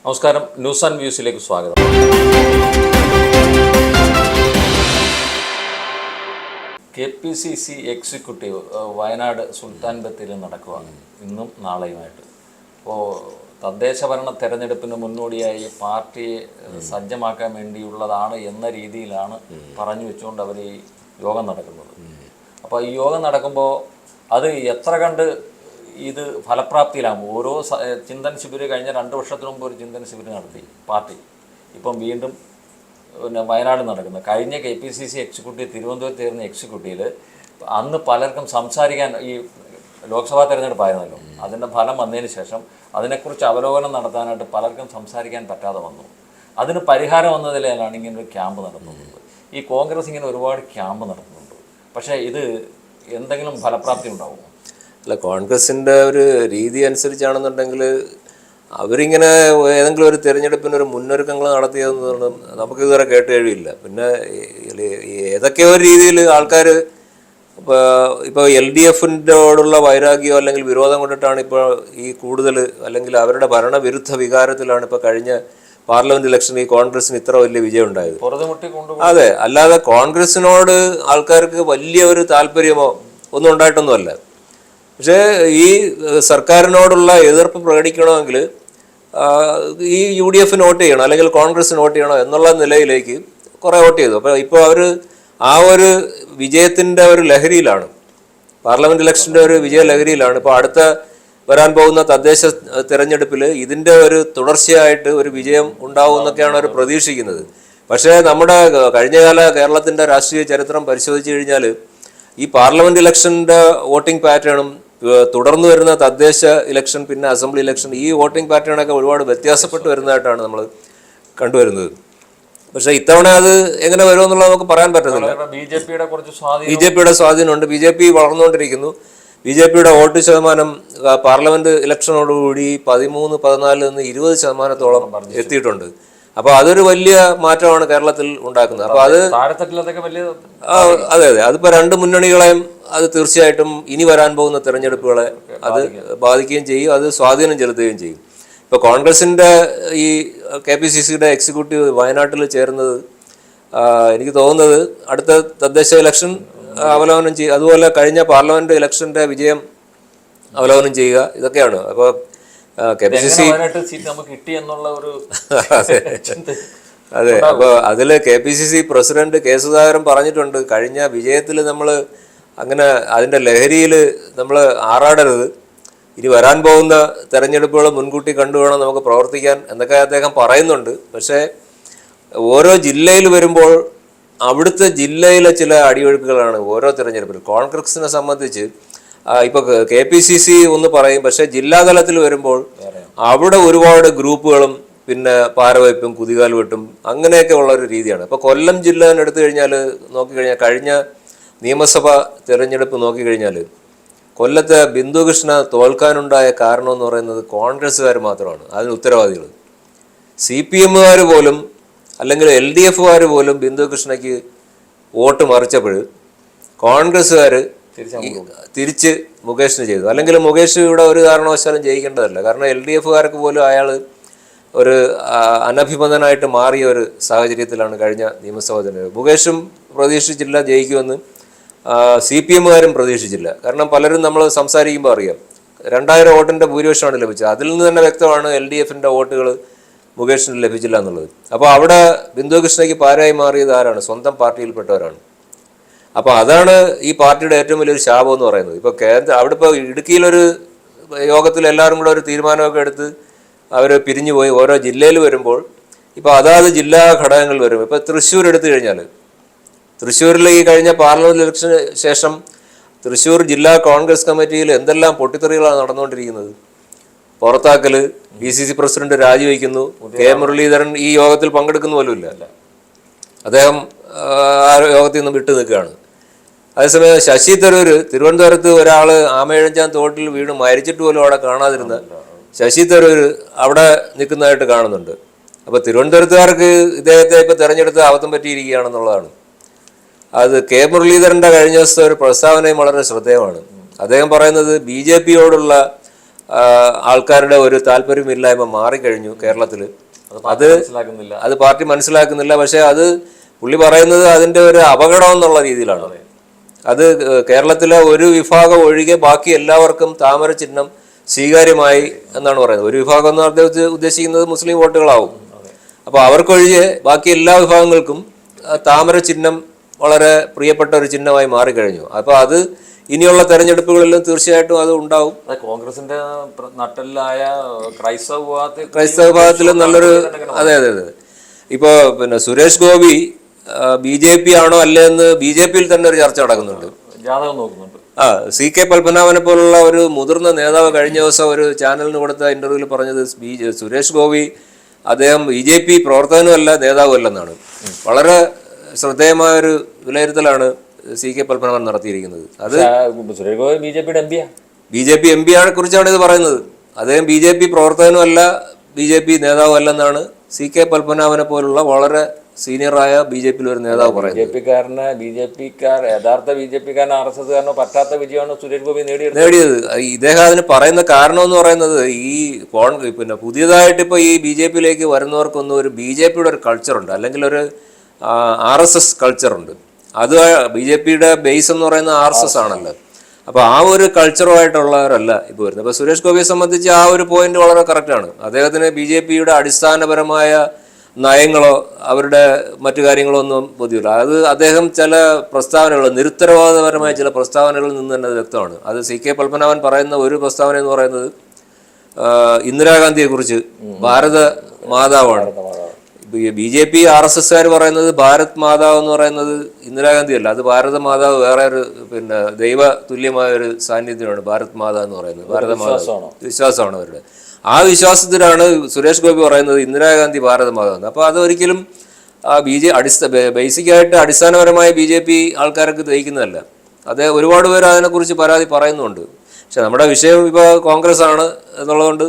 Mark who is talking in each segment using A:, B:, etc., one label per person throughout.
A: നമസ്കാരം, news and വ്യൂസിലേക്ക് സ്വാഗതം. KPCC executive Wayanad സുൽത്താൻ ബത്തേരിയിൽ നടക്കുകയാണ് ഇന്നും നാളെയുമായിട്ട്. അപ്പോൾ തദ്ദേശ ഭരണ തെരഞ്ഞെടുപ്പിന് മുന്നോടിയായി പാർട്ടിയെ സജ്ജമാക്കാൻ വേണ്ടിയുള്ളതാണ് എന്ന രീതിയിലാണ് പറഞ്ഞു വെച്ചുകൊണ്ട് അവർ ഈ യോഗം നടക്കുന്നത്. അപ്പോൾ ഈ യോഗം നടക്കുമ്പോൾ അത് എത്ര കണ്ട് ഇത് ഫലപ്രാപ്തിയിലാകും. ഓരോ ചിന്തൻ ശിബിർ കഴിഞ്ഞ 2 വർഷത്തിന് മുമ്പ് ഒരു ചിന്തൻ ശിബിർ നടത്തി പാർട്ടി. ഇപ്പം വീണ്ടും വയനാട് നടക്കുന്നത്. കഴിഞ്ഞ KPCC എക്സിക്യൂട്ടീവ് തിരുവനന്തപുരത്ത് ചേർന്ന എക്സിക്യൂട്ടീവിൽ അന്ന് പലർക്കും സംസാരിക്കാൻ, ഈ ലോക്സഭാ തെരഞ്ഞെടുപ്പായിരുന്നല്ലോ, അതിൻ്റെ ഫലം വന്നതിന് ശേഷം അതിനെക്കുറിച്ച് അവലോകനം നടത്താനായിട്ട് പലർക്കും സംസാരിക്കാൻ പറ്റാതെ വന്നു. അതിന് പരിഹാരം വന്നതിലാണ് ഇങ്ങനൊരു ക്യാമ്പ് നടത്തുന്നത്. ഈ കോൺഗ്രസ് ഇങ്ങനെ ഒരുപാട് ക്യാമ്പ് നടത്തുന്നുണ്ട്. പക്ഷേ ഇത് എന്തെങ്കിലും ഫലപ്രാപ്തി ഉണ്ടാവും?
B: അല്ല, കോൺഗ്രസിൻ്റെ ഒരു രീതി അനുസരിച്ചാണെന്നുണ്ടെങ്കിൽ അവരിങ്ങനെ ഏതെങ്കിലും ഒരു തിരഞ്ഞെടുപ്പിന് ഒരു മുന്നൊരുക്കങ്ങൾ നടത്തിയതെന്ന് നമുക്ക് ഇതുവരെ കേട്ട് കഴിയില്ല. പിന്നെ ഏതൊക്കെയോ രീതിയിൽ ആൾക്കാർ ഇപ്പോൾ LDFോടുള്ള വൈരാഗ്യമോ അല്ലെങ്കിൽ വിരോധം കൊണ്ടിട്ടാണ് ഇപ്പോൾ ഈ കൂടുതൽ, അല്ലെങ്കിൽ അവരുടെ ഭരണവിരുദ്ധ വികാരത്തിലാണ് ഇപ്പോൾ കഴിഞ്ഞ പാർലമെന്റ് ഇലക്ഷനിൽ ഈ കോൺഗ്രസിന് ഇത്ര വലിയ വിജയം ഉണ്ടായത്. അതെ, അല്ലാതെ കോൺഗ്രസിനോട് ആൾക്കാർക്ക് വലിയ ഒരു താല്പര്യമോ ഒന്നും ഉണ്ടായിട്ടൊന്നുമല്ല. പക്ഷേ ഈ സർക്കാരിനോടുള്ള എതിർപ്പ് പ്രകടിക്കണമെങ്കിൽ ഈ UDF വോട്ട് ചെയ്യണം അല്ലെങ്കിൽ കോൺഗ്രസിന് വോട്ട് ചെയ്യണം എന്നുള്ള നിലയിലേക്ക് കുറേ വോട്ട് ചെയ്തു. അപ്പോൾ ഇപ്പോൾ അവർ ആ ഒരു വിജയത്തിൻ്റെ ഒരു ലഹരിയിലാണ്, പാർലമെന്റ് ഇലക്ഷൻ്റെ ഒരു വിജയ ലഹരിയിലാണ്. ഇപ്പോൾ അടുത്ത വരാൻ പോകുന്ന തദ്ദേശ തിരഞ്ഞെടുപ്പിൽ ഇതിൻ്റെ ഒരു തുടർച്ചയായിട്ട് ഒരു വിജയം ഉണ്ടാവും എന്നൊക്കെയാണ് അവർ പ്രതീക്ഷിക്കുന്നത്. പക്ഷേ നമ്മുടെ കഴിഞ്ഞകാല കേരളത്തിൻ്റെ രാഷ്ട്രീയ ചരിത്രം പരിശോധിച്ച് കഴിഞ്ഞാൽ ഈ പാർലമെന്റ് ഇലക്ഷൻ്റെ വോട്ടിംഗ് പാറ്റേണും തുടർന്ന് വരുന്ന തദ്ദേശ ഇലക്ഷൻ, പിന്നെ അസംബ്ലി ഇലക്ഷൻ, ഈ വോട്ടിംഗ് പാറ്റേണൊക്കെ ഒരുപാട് വ്യത്യാസപ്പെട്ട് വരുന്നതായിട്ടാണ് നമ്മൾ കണ്ടുവരുന്നത്. പക്ഷേ ഇത്തവണ അത് എങ്ങനെ വരുമെന്നുള്ളത് നമുക്ക് പറയാൻ പറ്റുന്നില്ല. BJPയുടെ സ്വാധീനമുണ്ട്. BJP വളർന്നുകൊണ്ടിരിക്കുന്നു. BJPയുടെ വോട്ട് ശതമാനം പാർലമെന്റ് ഇലക്ഷനോടുകൂടി 13-14 നിന്ന് 20% എത്തിയിട്ടുണ്ട്. അപ്പോൾ അതൊരു വലിയ മാറ്റമാണ് കേരളത്തിൽ ഉണ്ടാക്കുന്നത്. അപ്പോൾ അത് അതെ, അതിപ്പോൾ 2 മുന്നണികളെയും അത് തീർച്ചയായിട്ടും ഇനി വരാൻ പോകുന്ന തെരഞ്ഞെടുപ്പുകളെ അത് ബാധിക്കുകയും ചെയ്യും, അത് സ്വാധീനം ചെലുത്തുകയും ചെയ്യും. ഇപ്പോൾ കോൺഗ്രസിൻ്റെ ഈ KPCCയുടെ എക്സിക്യൂട്ടീവ് വയനാട്ടിൽ ചേർന്നത് എനിക്ക് തോന്നുന്നത് അടുത്ത തദ്ദേശ ഇലക്ഷൻ അവലോകനം ചെയ്യുക, അതുപോലെ കഴിഞ്ഞ പാർലമെന്റ് ഇലക്ഷന്റെ വിജയം അവലോകനം ചെയ്യുക, ഇതൊക്കെയാണ്. അപ്പോൾ KPCC അതെ, അപ്പോൾ അതിൽ KPCC പ്രസിഡന്റ് K. സുധാകരൻ പറഞ്ഞിട്ടുണ്ട്, കഴിഞ്ഞ വിജയത്തിൽ നമ്മൾ അങ്ങനെ അതിൻ്റെ ലഹരിയിൽ നമ്മൾ ആറാടരുത്, ഇനി വരാൻ പോകുന്ന തെരഞ്ഞെടുപ്പുകൾ മുൻകൂട്ടി കണ്ടുവേണം നമുക്ക് പ്രവർത്തിക്കാൻ എന്നൊക്കെ അദ്ദേഹം പറയുന്നുണ്ട്. പക്ഷേ ഓരോ ജില്ലയിൽ വരുമ്പോൾ അവിടുത്തെ ജില്ലയിലെ ചില അടിയൊഴുക്കുകളാണ് ഓരോ തിരഞ്ഞെടുപ്പിലും. കോൺഗ്രസിനെ സംബന്ധിച്ച് ഇപ്പോൾ KPCC ഒന്ന് പറയും, പക്ഷേ ജില്ലാതലത്തിൽ വരുമ്പോൾ അവിടെ ഒരുപാട് ഗ്രൂപ്പുകളും പിന്നെ പാരവയ്പ്പും കുതികാൽ വെട്ടും അങ്ങനെയൊക്കെ ഉള്ളൊരു രീതിയാണ്. ഇപ്പോൾ കൊല്ലം ജില്ല എടുത്തു കഴിഞ്ഞാൽ നോക്കിക്കഴിഞ്ഞാൽ കഴിഞ്ഞ നിയമസഭാ തിരഞ്ഞെടുപ്പ് നോക്കിക്കഴിഞ്ഞാൽ കൊല്ലത്തെ ബിന്ദുകൃഷ്ണ തോൽക്കാനുണ്ടായ കാരണം എന്ന് പറയുന്നത് കോൺഗ്രസ്സുകാർ മാത്രമാണ് അതിന് ഉത്തരവാദികൾ. CPMകാർ പോലും അല്ലെങ്കിൽ LDFകാർ പോലും ബിന്ദുകൃഷ്ണയ്ക്ക് വോട്ട് മറിച്ചപ്പോൾ കോൺഗ്രസ്സുകാർ തിരിച്ച് മുകേഷിന് ചെയ്തു. അല്ലെങ്കിൽ മുകേഷ് ഇവിടെ ഒരു കാരണവശാലും ജയിക്കേണ്ടതല്ല. കാരണം LDFകാർക്ക് പോലും അയാൾ ഒരു അനഭിമതനായിട്ട് മാറിയ ഒരു സാഹചര്യത്തിലാണ് കഴിഞ്ഞ നിയമസഭാ തെരഞ്ഞെടുപ്പ്. മുകേഷും പ്രതീക്ഷിച്ചില്ല ജയിക്കുമെന്ന്, CPMകാരും പ്രതീക്ഷിച്ചില്ല. കാരണം പലരും നമ്മൾ സംസാരിക്കുമ്പോൾ അറിയാം 2000 വോട്ടിൻ്റെ ഭൂരിപക്ഷമാണ് ലഭിച്ചത്. അതിൽ നിന്ന് തന്നെ വ്യക്തമാണ് LDFൻ്റെ വോട്ടുകൾ മുകേഷിന് ലഭിച്ചില്ല എന്നുള്ളത്. അപ്പോൾ അവിടെ ബിന്ദുകൃഷ്ണയ്ക്ക് പാരായി മാറിയത് ആരാണ്? സ്വന്തം പാർട്ടിയിൽപ്പെട്ടവരാണ്. അപ്പോൾ അതാണ് ഈ പാർട്ടിയുടെ ഏറ്റവും വലിയൊരു ശാപം എന്ന് പറയുന്നത്. ഇപ്പോൾ അവിടെ ഇപ്പോൾ ഇടുക്കിയിലൊരു യോഗത്തിൽ എല്ലാവരും കൂടെ ഒരു തീരുമാനമൊക്കെ എടുത്ത് അവർ പിരിഞ്ഞു പോയി ഓരോ ജില്ലയിൽ വരുമ്പോൾ ഇപ്പോൾ അതാത് ജില്ലാ ഘടകങ്ങൾ വരും. ഇപ്പോൾ തൃശ്ശൂർ എടുത്തു കഴിഞ്ഞാൽ തൃശ്ശൂരിൽ ഈ കഴിഞ്ഞ പാർലമെന്റ് ഇലക്ഷന് ശേഷം തൃശ്ശൂർ ജില്ലാ കോൺഗ്രസ് കമ്മിറ്റിയിൽ എന്തെല്ലാം പൊട്ടിത്തെറികളാണ് നടന്നുകൊണ്ടിരിക്കുന്നത്. പുറത്താക്കൽ, DCC പ്രസിഡന്റ് രാജിവെക്കുന്നു, K. മുരളീധരൻ ഈ യോഗത്തിൽ പങ്കെടുക്കുന്ന പോലുമില്ല, അദ്ദേഹം ആ യോഗത്തിൽ നിന്ന് വിട്ടു നിൽക്കുകയാണ്. അതേസമയം ശശി തരൂർ തിരുവനന്തപുരത്ത് ഒരാൾ ആമയിഴഞ്ചാൻ തോട്ടിൽ വീണ് മരിച്ചിട്ട് പോലും അവിടെ കാണാതിരുന്ന ശശി തരൂർ അവിടെ നിൽക്കുന്നതായിട്ട് കാണുന്നുണ്ട്. അപ്പോൾ തിരുവനന്തപുരത്തുകാർക്ക് ഇദ്ദേഹത്തെ ഇപ്പോൾ തിരഞ്ഞെടുത്ത് അബദ്ധം പറ്റിയിരിക്കുകയാണെന്നുള്ളതാണ്. അത് K. മുരളീധരൻ്റെ കഴിഞ്ഞ ദിവസത്തെ ഒരു പ്രസ്താവനയും വളരെ ശ്രദ്ധേയമാണ്. അദ്ദേഹം പറയുന്നത് BJPയോടുള്ള ആൾക്കാരുടെ ഒരു താല്പര്യമില്ലായ്മ മാറിക്കഴിഞ്ഞു കേരളത്തിൽ. അത് പാർട്ടി മനസ്സിലാക്കുന്നില്ല. പക്ഷെ അത് പുള്ളി പറയുന്നത് അതിൻ്റെ ഒരു അപകടം എന്നുള്ള രീതിയിലാണ്. അത് കേരളത്തിലെ ഒരു വിഭാഗം ഒഴികെ ബാക്കി എല്ലാവർക്കും താമര ചിഹ്നം സ്വീകാര്യമായി എന്നാണ് പറയുന്നത്. ഒരു വിഭാഗം എന്ന് പറഞ്ഞാൽ ഉദ്ദേശിക്കുന്നത് മുസ്ലിം വോട്ടുകളാവും. അപ്പോൾ അവർക്കൊഴികെ ബാക്കി എല്ലാ വിഭാഗങ്ങൾക്കും താമര ചിഹ്നം വളരെ പ്രിയപ്പെട്ട ഒരു ചിഹ്നമായി മാറിക്കഴിഞ്ഞു. അപ്പോൾ അത് ഇനിയുള്ള തെരഞ്ഞെടുപ്പുകളിലും തീർച്ചയായിട്ടും അത് ഉണ്ടാവും.
A: കോൺഗ്രസിന്റെ നട്ടലായ ക്രൈസ്തവ
B: വിഭാഗത്തിൽ നല്ലൊരു അതെ. ഇപ്പോൾ പിന്നെ സുരേഷ് ഗോപി BJP ആണോ അല്ലെന്ന് BJP-യിൽ തന്നെ ഒരു ചർച്ച നടക്കുന്നുണ്ട്.
A: ജാതകം നോക്കുന്നുണ്ട്.
B: CK പത്മനാഭനെ പോലുള്ള ഒരു മുതിർന്ന നേതാവ് കഴിഞ്ഞ ദിവസം ഒരു ചാനലിന് കൊടുത്ത ഇന്റർവ്യൂവിൽ പറഞ്ഞത് സുരേഷ് ഗോപി അദ്ദേഹം BJP പ്രവർത്തകനുമല്ല നേതാവുമല്ലെന്നാണ്. വളരെ ശ്രദ്ധേയമായ ഒരു വിലയിരുത്തലാണ് CK പത്മനാഭൻ നടത്തിയിരിക്കുന്നത്. അത്
A: സുരേഷ് ഗോപി
B: BJP MP കുറിച്ചാണ് ഇത് പറയുന്നത്. അദ്ദേഹം BJP പ്രവർത്തകനുമല്ല BJP നേതാവല്ലെന്നാണ് CK പത്മനാഭനെ പോലുള്ള വളരെ സീനിയറായ BJP-യിൽ ഒരു നേതാവ് പറയുന്നത്.
A: യഥാർത്ഥ BJP-കാരന് RSS-കാരനോ പറ്റാത്ത വിജയമാണ് സുരേഷ് ഗോപി
B: നേടിയത്. ഇദ്ദേഹം അതിന് പറയുന്ന കാരണം എന്ന് പറയുന്നത് ഈ പിന്നെ പുതിയതായിട്ട് ഇപ്പോൾ ഈ BJP-യിലേക്ക് വരുന്നവർക്കൊന്നും ഒരു BJP-യുടെ ഒരു കൾച്ചറുണ്ട്, അല്ലെങ്കിൽ ഒരു RSS കൾച്ചറുണ്ട്. അത് BJP-യുടെ ബേസ് എന്ന് പറയുന്നത് RSS ആണല്ലോ. അപ്പോൾ ആ ഒരു കൾച്ചറുമായിട്ടുള്ളവരല്ല ഇപ്പോൾ വരുന്നത്. അപ്പോൾ സുരേഷ് ഗോപിയെ സംബന്ധിച്ച് ആ ഒരു പോയിന്റ് വളരെ കറക്റ്റാണ്. അദ്ദേഹത്തിന് BJP-യുടെ അടിസ്ഥാനപരമായ നയങ്ങളോ അവരുടെ മറ്റു കാര്യങ്ങളോ ഒന്നും ബോധ്യമില്ല. അത് അദ്ദേഹം ചില പ്രസ്താവനകൾ, നിരുത്തരവാദപരമായ ചില പ്രസ്താവനകളിൽ നിന്ന് തന്നെ വ്യക്തമാണ്. അത് CK പത്മനാഭൻ പറയുന്ന ഒരു പ്രസ്താവന എന്ന് പറയുന്നത് ഇന്ദിരാഗാന്ധിയെക്കുറിച്ച് ഭാരത മാതാവാണ്. BJP RSS-കാർ പറയുന്നത് ഭാരത് മാതാവ് എന്ന് പറയുന്നത് ഇന്ദിരാഗാന്ധി അല്ല, അത് ഭാരത മാതാവ് വേറെ ഒരു പിന്നെ ദൈവ തുല്യമായ ഒരു സാന്നിധ്യമാണ് ഭാരത് മാതാവ് എന്ന് പറയുന്നത്. ഭാരത മാതാവ് വിശ്വാസമാണ് അവരുടെ. ആ വിശ്വാസത്തിലാണ് സുരേഷ് ഗോപി പറയുന്നത് ഇന്ദിരാഗാന്ധി ഭാരത മാതാവ്. അപ്പോൾ അതൊരിക്കലും ബേസിക്കായിട്ട് അടിസ്ഥാനപരമായ BJP ആൾക്കാർക്ക് ദഹിക്കുന്നതല്ല. അത് ഒരുപാട് പേര് അതിനെക്കുറിച്ച് പരാതി പറയുന്നുണ്ട്. പക്ഷെ നമ്മുടെ വിഷയം ഇപ്പോൾ കോൺഗ്രസ് ആണ് എന്നുള്ളതുകൊണ്ട്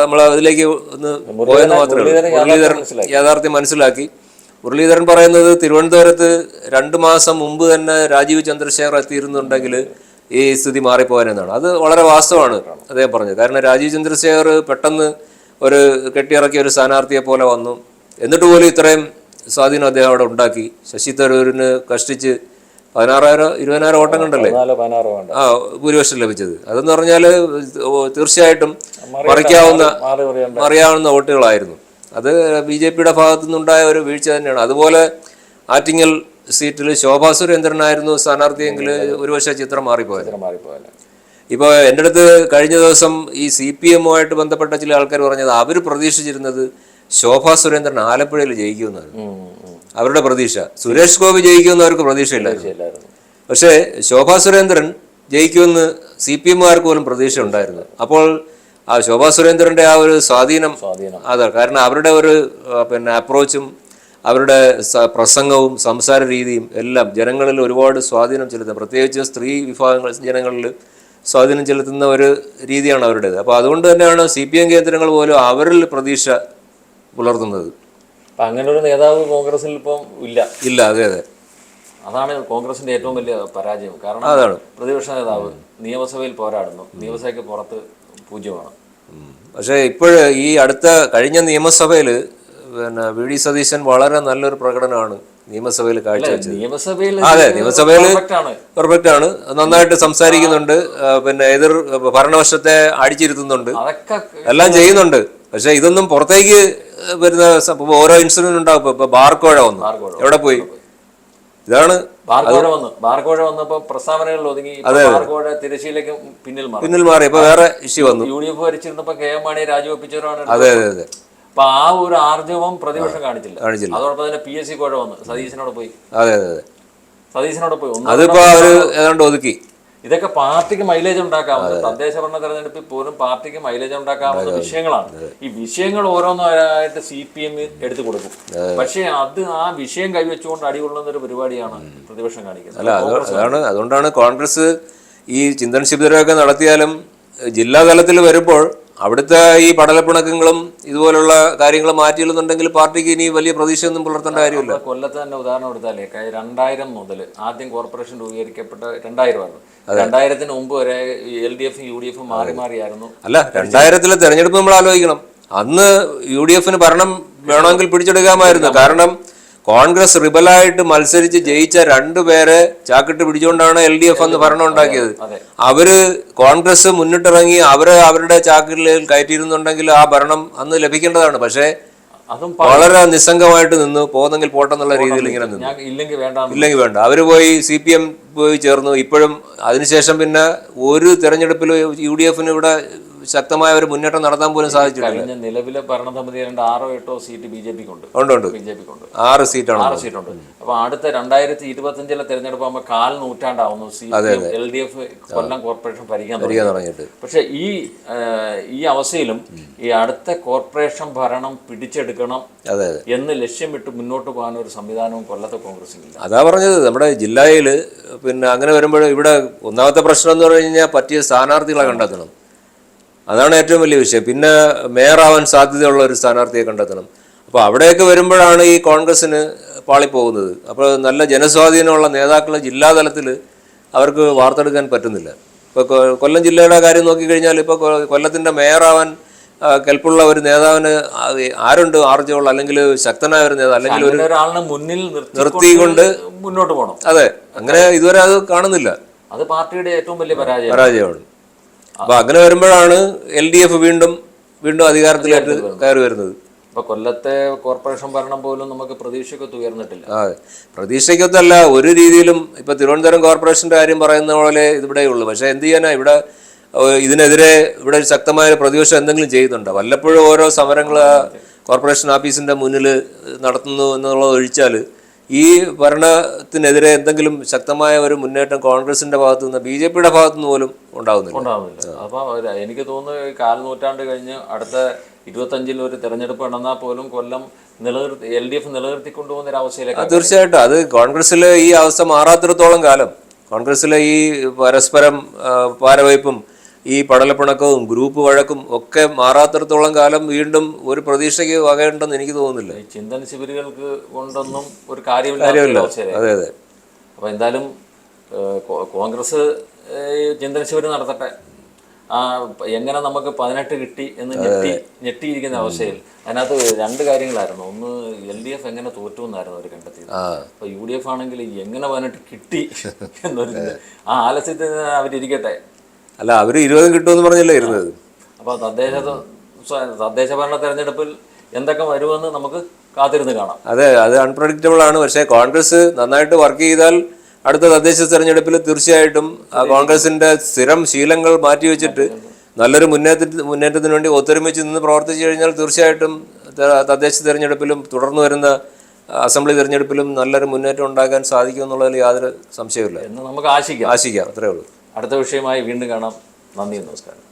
B: നമ്മൾ അതിലേക്ക് ഒന്ന് പോയെന്ന് മാത്രമേ ഉള്ളൂ. മുരളീധരൻ യാഥാർത്ഥ്യം മനസ്സിലാക്കി. മുരളീധരൻ പറയുന്നത് തിരുവനന്തപുരത്ത് 2 മാസം മുമ്പ് തന്നെ രാജീവ് ചന്ദ്രശേഖർ എത്തിയിരുന്നുണ്ടെങ്കിൽ ഈ സ്ഥിതി മാറിപ്പോകാനെന്നാണ്. അത് വളരെ വാസ്തവമാണ് അദ്ദേഹം പറഞ്ഞത്. കാരണം രാജീവ് ചന്ദ്രശേഖർ പെട്ടെന്ന് ഒരു കെട്ടിയിറക്കിയ ഒരു സ്ഥാനാർത്ഥിയെ പോലെ വന്നു. എന്നിട്ട് പോലും ഇത്രയും സ്വാധീനം അദ്ദേഹം അവിടെ ഉണ്ടാക്കി. ശശി തരൂരിന് കഷ്ടിച്ച് 16,000-20,000 വോട്ടം കണ്ടല്ലേ ഭൂരിപക്ഷം ലഭിച്ചത്. അതെന്ന് പറഞ്ഞാൽ തീർച്ചയായിട്ടും മറിയാവുന്ന വോട്ടുകളായിരുന്നു. അത് BJP-യുടെ ഭാഗത്തു നിന്നുണ്ടായ ഒരു വീഴ്ച തന്നെയാണ്. അതുപോലെ ആറ്റിങ്ങൽ സീറ്റിൽ ശോഭാ സുരേന്ദ്രനായിരുന്നു സ്ഥാനാർത്ഥിയെങ്കിൽ ഒരുപക്ഷെ ചിത്രം മാറിപ്പോയത്. ഇപ്പോൾ എൻ്റെ അടുത്ത് കഴിഞ്ഞ ദിവസം ഈ CPM-ഉമായിട്ട് ബന്ധപ്പെട്ട ചില ആൾക്കാർ പറഞ്ഞത് അവർ പ്രതീക്ഷിച്ചിരുന്നത് ശോഭാ സുരേന്ദ്രൻ ആലപ്പുഴയിൽ ജയിക്കുമെന്നാണ് അവരുടെ പ്രതീക്ഷ. സുരേഷ് ഗോപി ജയിക്കുമെന്ന് അവർക്ക് പ്രതീക്ഷയില്ലായിരുന്നു. പക്ഷേ ശോഭാ സുരേന്ദ്രൻ ജയിക്കുമെന്ന് CPM-കാർക്ക് പോലും പ്രതീക്ഷ ഉണ്ടായിരുന്നു. അപ്പോൾ ആ ശോഭാ സുരേന്ദ്രന്റെ ആ ഒരു സ്വാധീനം അതെ. കാരണം അവരുടെ ഒരു പിന്നെ അപ്രോച്ചും അവരുടെ പ്രസംഗവും സംസാര രീതിയും എല്ലാം ജനങ്ങളിൽ ഒരുപാട് സ്വാധീനം ചെലുത്തുക, പ്രത്യേകിച്ച് സ്ത്രീ വിഭാഗങ്ങൾ ജനങ്ങളിൽ സ്വാധീനം ചെലുത്തുന്ന ഒരു രീതിയാണ് അവരുടേത്. അപ്പോൾ അതുകൊണ്ട് തന്നെയാണ് CPM കേന്ദ്രങ്ങൾ പോലും അവരിൽ പ്രതീക്ഷ പുലർത്തുന്നത്.
A: അങ്ങനെ ഒരു നേതാവ് കോൺഗ്രസിൽ ഇപ്പം ഇല്ല.
B: അതെ.
A: അതാണ് കോൺഗ്രസിന്റെ ഏറ്റവും വലിയ പരാജയം. കാരണം
B: അതാണ്
A: പ്രതിപക്ഷ നേതാവ് നിയമസഭയിൽ പോരാടുന്നു, നിയമസഭയ്ക്ക് പുറത്ത് പൂജ്യമാണ്.
B: പക്ഷേ ഇപ്പോഴ് ഈ കഴിഞ്ഞ നിയമസഭയിൽ പിന്നെ VD സതീശൻ വളരെ നല്ലൊരു പ്രകടനമാണ് നിയമസഭയിൽ കാഴ്ചവെച്ചത്. അതെ, നിയമസഭയിൽ പെർഫെക്റ്റ് ആണ്, നന്നായിട്ട് സംസാരിക്കുന്നുണ്ട്, പിന്നെ എതിർ ഭരണപക്ഷത്തെ അടിച്ചിരുത്തുന്നുണ്ട്, എല്ലാം ചെയ്യുന്നുണ്ട്. പക്ഷെ ഇതൊന്നും പുറത്തേക്ക് വരുന്ന ഓരോ ഇൻസിഡന്റ് ഉണ്ടാവും. ഇപ്പൊ ബാർക്കോഴ വന്നു, എവിടെ പോയി? ഇതാണ്
A: ബാർക്കോഴ വന്നപ്പോ പ്രസ്താവനകളിൽ ഒതുങ്ങി. തിരശ്ശീലയ്ക്ക് പിന്നിൽ മാറി. ഇപ്പൊ
B: വേറെ ഇഷ്യൂ വന്നു.
A: UDF ഭരിച്ചിരുന്നപ്പോ KM മാണിയെ രാജിവെപ്പിച്ചവരാണ്.
B: അതെ.
A: അപ്പൊ ആ ഒരു ആർജവം പ്രതിപക്ഷം കാണിച്ചില്ല. അതോടൊപ്പം തന്നെ PSC കോഴ വന്നു, സതീശനോട് പോയി.
B: അതിപ്പോ അവര് ഏതാണ്ട് ഒതുക്കി.
A: ഇതൊക്കെ പാർട്ടിക്ക് മൈലേജ് ഉണ്ടാക്കാവുന്നത്, തദ്ദേശ ഭരണ തെരഞ്ഞെടുപ്പിൽ പോലും പാർട്ടിക്ക് മൈലേജ് ഉണ്ടാക്കാവുന്ന വിഷയങ്ങളാണ്. ഈ വിഷയങ്ങൾ ഓരോന്നായിട്ട് CPM എടുത്തു കൊടുക്കും. പക്ഷെ ആ വിഷയം കൈവച്ചുകൊണ്ട് അടികൊള്ളുന്ന ഒരു പരിപാടിയാണ് പ്രതിപക്ഷം കാണിക്കുന്നത്.
B: അതുകൊണ്ടാണ് കോൺഗ്രസ് ഈ ചിന്തൻ ശിബിരമൊക്കെ നടത്തിയാലും ജില്ലാ തലത്തിൽ വരുമ്പോൾ അവിടുത്തെ ഈ പടലപ്പിണക്കങ്ങളും ഇതുപോലുള്ള കാര്യങ്ങൾ മാറ്റിയില്ലെന്നുണ്ടെങ്കിൽ പാർട്ടിക്ക് ഇനി വലിയ പ്രതീക്ഷയൊന്നും പുലർത്തേണ്ട കാര്യമില്ല.
A: കൊല്ലത്ത് തന്നെ ഉദാഹരണം എടുത്താലേ 2000 മുതൽ ആദ്യം കോർപ്പറേഷൻ രൂപീകരിക്കപ്പെട്ട 2000 ആണ്. 2000-ന് മുമ്പ് വരെ LDF UDF മാറി മാറിയായിരുന്നു.
B: അല്ല, 2000-ലെ തെരഞ്ഞെടുപ്പ് നമ്മൾ ആലോചിക്കണം. അന്ന് UDF-ന് ഭരണം വേണമെങ്കിൽ പിടിച്ചെടുക്കാമായിരുന്നു. കാരണം കോൺഗ്രസ് റിബലായിട്ട് മത്സരിച്ച് ജയിച്ച 2 പേരെ ചാക്കിട്ട് പിടിച്ചുകൊണ്ടാണ് LDF അന്ന് ഭരണം ഉണ്ടാക്കിയത്. അവര് കോൺഗ്രസ് മുന്നിട്ടിറങ്ങി അവരുടെ ചാക്കിൽ കയറ്റിയിരുന്നുണ്ടെങ്കിൽ ആ ഭരണം അന്ന് ലഭിക്കേണ്ടതാണ്. പക്ഷേ
A: അതും
B: വളരെ നിസ്സംഗമായിട്ട് നിന്ന് പോകുന്നെങ്കിൽ പോട്ടെന്നുള്ള രീതിയിൽ ഇങ്ങനെ നിന്നു. ഇല്ലെങ്കിൽ വേണ്ട. അവര് പോയി CPM പോയി ചേർന്നു. ഇപ്പോഴും അതിനുശേഷം പിന്നെ ഒരു തെരഞ്ഞെടുപ്പിൽ UDF-ന് ഇവിടെ ശക്തമായ ഒരു മുന്നേറ്റം നടത്താൻ പോലും സാധിച്ചിട്ടില്ല.
A: നിലവിലെ ഭരണസമിതി 6 or 8 സീറ്റ് BJP-ക്കുണ്ട്.
B: 6 സീറ്റാണ്.
A: 6 സീറ്റുണ്ട്. അപ്പൊ അടുത്ത 2025-ലെ തെരഞ്ഞെടുപ്പ് ആകുമ്പോൾ 1/4 നൂറ്റാണ്ടാവുന്നു CPM LDF കൊല്ലം കോർപ്പറേഷൻ ഭരിക്കാൻ തുടങ്ങിയിട്ട്. പക്ഷെ ഈ അവസ്ഥയിലും ഈ അടുത്ത കോർപ്പറേഷൻ ഭരണം പിടിച്ചെടുക്കണം എന്ന് ലക്ഷ്യമിട്ട് മുന്നോട്ട് പോകാൻ ഒരു സംവിധാനവും കൊല്ലത്തെ കോൺഗ്രസിനില്ല.
B: അതാ പറഞ്ഞത്, നമ്മുടെ ജില്ലയിൽ പിന്നെ അങ്ങനെ വരുമ്പോൾ ഇവിടെ ഒന്നാമത്തെ പ്രശ്നം എന്ന് പറഞ്ഞു കഴിഞ്ഞാൽ പറ്റിയ സ്ഥാനാർത്ഥികളെ കണ്ടെത്തണം. അതാണ് ഏറ്റവും വലിയ വിഷയം. പിന്നെ മേയറാവാൻ സാധ്യതയുള്ള ഒരു സ്ഥാനാർത്ഥിയെ കണ്ടെത്തണം. അപ്പോൾ അവിടെയൊക്കെ വരുമ്പോഴാണ് ഈ കോൺഗ്രസ്സിന് പാളിപ്പോകുന്നത്. അപ്പോൾ നല്ല ജനസ്വാധീനമുള്ള നേതാക്കൾ ജില്ലാതലത്തിൽ അവർക്ക് വാർത്തെടുക്കാൻ പറ്റുന്നില്ല. ഇപ്പോൾ കൊല്ലം ജില്ലയുടെ കാര്യം നോക്കിക്കഴിഞ്ഞാൽ ഇപ്പോൾ കൊല്ലത്തിൻ്റെ മേയറാവാൻ കെൽപ്പുള്ള ഒരു നേതാവിന് ആരുണ്ട് ആർജവുള്ള അല്ലെങ്കിൽ ശക്തനായ ഒരു നേതാവ് അല്ലെങ്കിൽ ഒരു
A: ഒരാളിനെ മുന്നിൽ
B: നിർത്തിക്കൊണ്ട്
A: മുന്നോട്ട് പോകണം.
B: അതെ, അങ്ങനെ ഇതുവരെ അത് കാണുന്നില്ല.
A: അത് പാർട്ടിയുടെ ഏറ്റവും വലിയ
B: പരാജയമാണ്. അപ്പൊ അങ്ങനെ വരുമ്പോഴാണ് LDF വീണ്ടും അധികാരത്തിലേക്ക് കയറി വരുന്നത്.
A: ഇപ്പൊ കൊല്ലത്തെ കോർപ്പറേഷൻ ഭരണം പോലും നമുക്ക് പ്രതീക്ഷയ്ക്കൊത്ത് ഉയർന്നിട്ടില്ല.
B: അതെ, പ്രതീക്ഷയ്ക്കൊത്തല്ല ഒരു രീതിയിലും. ഇപ്പൊ തിരുവനന്തപുരം കോർപ്പറേഷന്റെ കാര്യം പറയുന്ന പോലെ ഇവിടെയുള്ളൂ. പക്ഷെ എന്ത് ചെയ്യാനാ, ഇതിനെതിരെ ഇവിടെ ശക്തമായ പ്രതിപക്ഷം എന്തെങ്കിലും ചെയ്യുന്നുണ്ടോ? വല്ലപ്പോഴും ഓരോ സമരങ്ങൾ കോർപ്പറേഷൻ ഓഫീസിന്റെ മുന്നിൽ നടത്തുന്നു എന്നുള്ളത് ഒഴിച്ചാൽ ഈ ഭരണത്തിനെതിരെ എന്തെങ്കിലും ശക്തമായ ഒരു മുന്നേറ്റം കോൺഗ്രസിന്റെ ഭാഗത്തു നിന്ന് BJP-യുടെ ഭാഗത്തു നിന്ന് പോലും ഉണ്ടാവുന്നില്ല.
A: അപ്പൊ എനിക്ക് തോന്നുന്നു 1/4 നൂറ്റാണ്ട് കഴിഞ്ഞ് അടുത്ത 25-ൽ ഒരു തെരഞ്ഞെടുപ്പ് നടന്നാൽ പോലും കൊല്ലം LDF നിലനിർത്തിക്കൊണ്ടുപോകുന്ന ഒരു അവസ്ഥയിലേക്ക്.
B: തീർച്ചയായിട്ടും അത് കോൺഗ്രസിലെ ഈ അവസ്ഥ മാറാത്തിടത്തോളം കാലം, കോൺഗ്രസിലെ ഈ പരസ്പരം പാരവയ്പും ഈ പടലപ്പിണക്കവും ഗ്രൂപ്പ് വഴക്കും ഒക്കെ മാറാത്തിടത്തോളം കാലം വീണ്ടും ഒരു പ്രതീക്ഷയ്ക്ക് വകയുണ്ടെന്ന് എനിക്ക് തോന്നുന്നില്ല.
A: ഈ ചിന്തന ശിബിരങ്ങൾക്ക് കൊണ്ടൊന്നും ഒരു കാര്യമില്ല.
B: അതെ അതെ.
A: അപ്പൊ എന്തായാലും കോൺഗ്രസ് ചിന്തന ശിബിരം നടത്തട്ടെ. എങ്ങനെ നമുക്ക് 18 കിട്ടി എന്ന് ഞെട്ടിയിരിക്കുന്ന അവസ്ഥയിൽ അതിനകത്ത് 2 കാര്യങ്ങളായിരുന്നു. ഒന്ന് LDF എങ്ങനെ തോറ്റു എന്നായിരുന്നു അവർ കണ്ടെത്തിയത്. അപ്പൊ UDF ആണെങ്കിൽ എങ്ങനെ 18 കിട്ടി എന്നൊരു ആലസ്യത്തിൽ അവരിയ്ക്കട്ടെ.
B: അല്ല, അവർ 20 കിട്ടുമെന്ന് പറഞ്ഞല്ലേ ഇരുന്നത്.
A: അപ്പോൾ തദ്ദേശ ഭരണ തെരഞ്ഞെടുപ്പിൽ എന്തൊക്കെ വരുമെന്ന് നമുക്ക് കാത്തിരുന്ന് കാണാം.
B: അതെ, അത് അൺപ്രഡിക്റ്റബിൾ ആണ്. പക്ഷേ കോൺഗ്രസ് നന്നായിട്ട് വർക്ക് ചെയ്താൽ അടുത്ത തദ്ദേശ തെരഞ്ഞെടുപ്പിൽ തീർച്ചയായിട്ടും കോൺഗ്രസിന്റെ സ്ഥിരം ശീലങ്ങൾ മാറ്റിവെച്ചിട്ട് നല്ലൊരു മുന്നേറ്റത്തിന് വേണ്ടി ഒത്തൊരുമിച്ച് നിന്ന് പ്രവർത്തിച്ചു കഴിഞ്ഞാൽ തീർച്ചയായിട്ടും തദ്ദേശ തെരഞ്ഞെടുപ്പിലും തുടർന്ന് വരുന്ന അസംബ്ലി തെരഞ്ഞെടുപ്പിലും നല്ലൊരു മുന്നേറ്റം ഉണ്ടാക്കാൻ സാധിക്കും എന്നുള്ളതിൽ യാതൊരു സംശയമില്ല
A: എന്ന് നമുക്ക് ആശിക്കാം.
B: അത്രേ ഉള്ളൂ.
A: അടുത്ത വിഷയമായി വീണ്ടും കാണാം. നന്ദി, നമസ്കാരം.